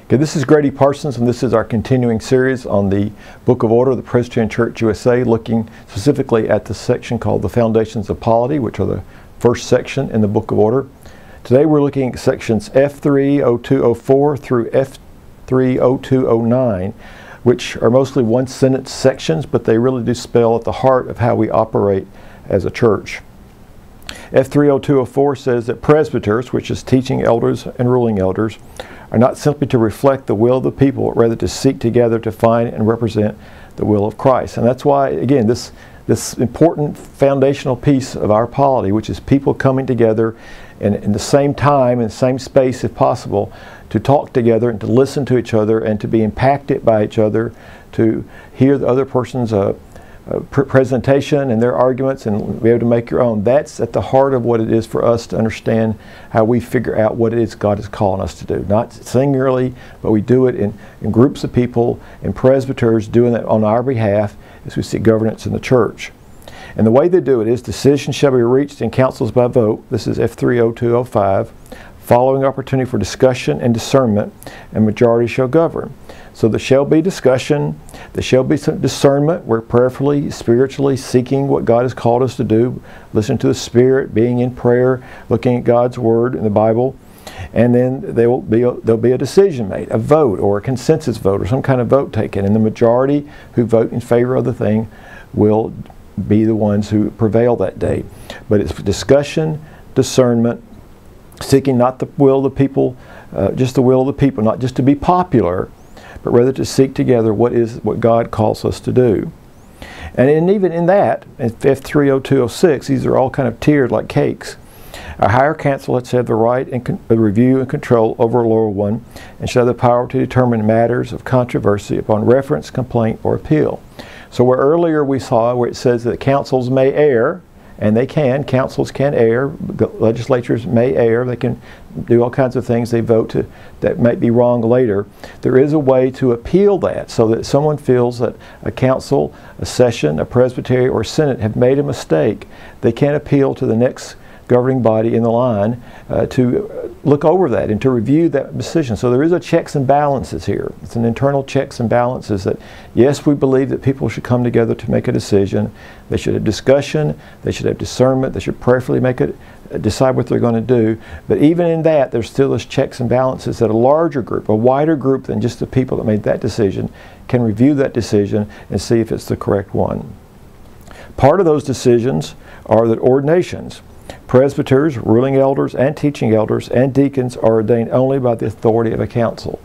Okay, this is Gradye Parsons, and this is our continuing series on the Book of Order of the Presbyterian Church, U.S.A., looking specifically at the section called the Foundations of Polity, which are the first section in the Book of Order. Today we're looking at sections F-3.0204 through F-3.0209, which are mostly one-sentence sections, but they really do spell at the heart of how we operate as a church. F-3.0204 says that presbyters, which is teaching elders and ruling elders, are not simply to reflect the will of the people, but rather to seek together to find and represent the will of Christ. And that's why, again, this important foundational piece of our polity, which is people coming together in the same time and same space, if possible, to talk together and to listen to each other and to be impacted by each other, to hear the other person's presentation and their arguments and be able to make your own. That's at the heart of what it is for us to understand how we figure out what it is God is calling us to do. Not singularly, but we do it in groups of people, and presbyters doing that on our behalf as we seek governance in the church. And the way they do it is decisions shall be reached in councils by vote. This is F-3.0205. Following opportunity for discussion and discernment, and majority shall govern. So there shall be discussion, there shall be some discernment. We're prayerfully, spiritually seeking what God has called us to do, listening to the Spirit, being in prayer, looking at God's Word in the Bible. And then there'll be a decision made, a vote or a consensus vote or some kind of vote taken. And the majority who vote in favor of the thing will be the ones who prevail that day. But it's discussion, discernment, seeking not the will of the people, just the will of the people, not just to be popular, but rather to seek together what God calls us to do. And even in that, in F-3.0206, these are all kind of tiered like cakes. Our higher council has had the right and review and control over a lower one, and shall have the power to determine matters of controversy upon reference, complaint, or appeal. So where earlier we saw where it says that councils may err, and they can. Councils can err. Legislatures may err. They can do all kinds of things they vote to that might be wrong later. There is a way to appeal that so that someone feels that a council, a session, a presbytery, or a synod have made a mistake. They can appeal to the next governing body in the line to look over that and to review that decision. So there is a checks and balances here. It's an internal checks and balances that, yes, we believe that people should come together to make a decision. They should have discussion. They should have discernment. They should prayerfully decide what they're going to do. But even in that, there's still those checks and balances that a larger group, a wider group than just the people that made that decision, can review that decision and see if it's the correct one. Part of those decisions are the ordinations. Presbyters, ruling elders, and teaching elders, and deacons are ordained only by the authority of a council.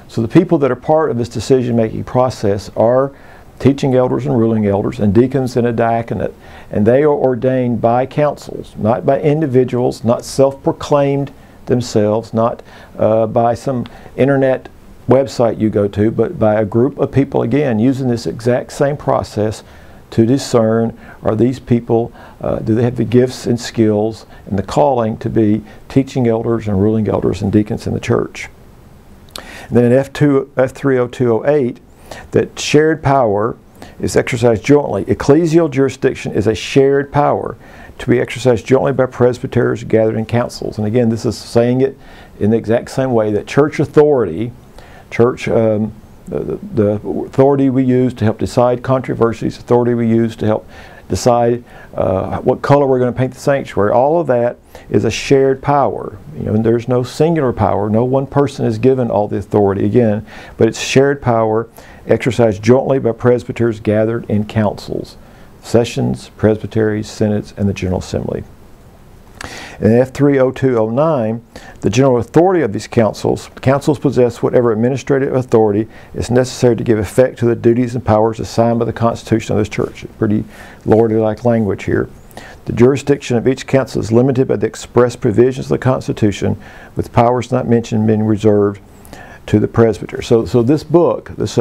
So the people that are part of this decision-making process are teaching elders and ruling elders, and deacons and a diaconate. And they are ordained by councils, not by individuals, not self-proclaimed themselves, not by some internet website you go to, but by a group of people, again, using this exact same process to discern, are these people, do they have the gifts and skills and the calling to be teaching elders and ruling elders and deacons in the church. And then in F-3.0208, that shared power is exercised jointly. Ecclesial jurisdiction is a shared power to be exercised jointly by presbyters gathered in councils. And again, this is saying it in the exact same way that church authority, the authority we use to help decide controversies, authority we use to help decide what color we're going to paint the sanctuary, all of that is a shared power. You know, and there's no singular power. No one person is given all the authority again, but it's shared power exercised jointly by presbyters gathered in councils, sessions, presbyteries, synods, and the General Assembly. In F-3.0209, the general authority of these councils possess whatever administrative authority is necessary to give effect to the duties and powers assigned by the Constitution of this church. Pretty lordly-like language here. The jurisdiction of each council is limited by the express provisions of the Constitution, with powers not mentioned being reserved to the presbyter. So this book, this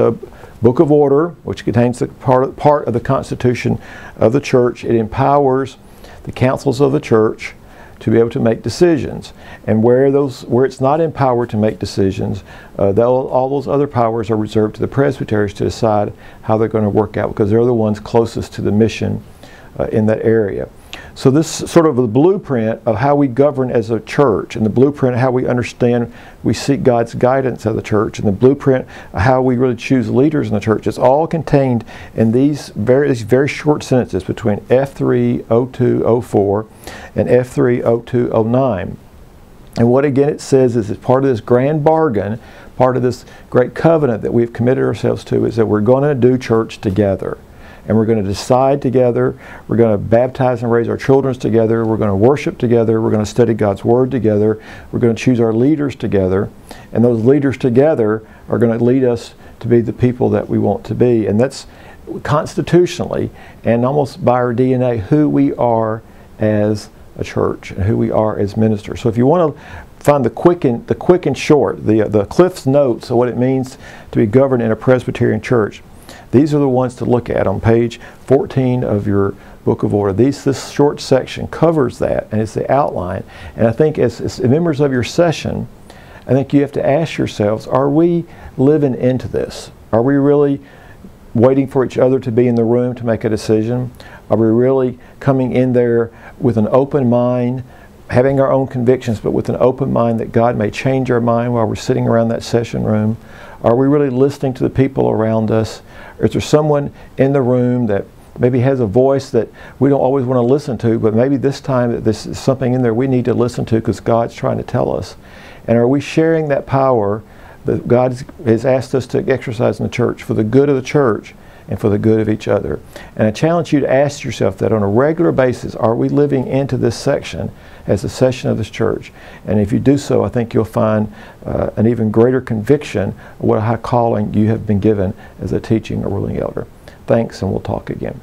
Book of Order, which contains the part of the Constitution of the church, it empowers the councils of the church to be able to make decisions. And where it's not empowered to make decisions, all those other powers are reserved to the presbyteries to decide how they're going to work out, because they're the ones closest to the mission in that area. So this is sort of the blueprint of how we govern as a church, and the blueprint of how we understand, we seek God's guidance as a church, and the blueprint of how we really choose leaders in the church. It's all contained in these very short sentences between F-3.0204 and F-3.0209. And what again it says is, as part of this grand bargain, part of this great covenant that we've committed ourselves to, is that we're going to do church together. And we're going to decide together, we're going to baptize and raise our children together, we're going to worship together, we're going to study God's Word together, we're going to choose our leaders together, and those leaders together are going to lead us to be the people that we want to be. And that's constitutionally and almost by our DNA who we are as a church and who we are as ministers. So if you want to find the quick and short, the Cliff's Notes of what it means to be governed in a Presbyterian church, these are the ones to look at on page 14 of your Book of Order. This short section covers that, and it's the outline. And I think as members of your session, I think you have to ask yourselves, are we living into this? Are we really waiting for each other to be in the room to make a decision? Are we really coming in there with an open mind, having our own convictions, but with an open mind that God may change our mind while we're sitting around that session room? Are we really listening to the people around us? Or is there someone in the room that maybe has a voice that we don't always want to listen to, but maybe this time that this is something in there we need to listen to because God's trying to tell us? And are we sharing that power that God has asked us to exercise in the church for the good of the church and for the good of each other? And I challenge you to ask yourself that on a regular basis. Are we living into this section as a session of this church? And if you do so, I think you'll find an even greater conviction of what a high calling you have been given as a teaching or ruling elder. Thanks, and we'll talk again.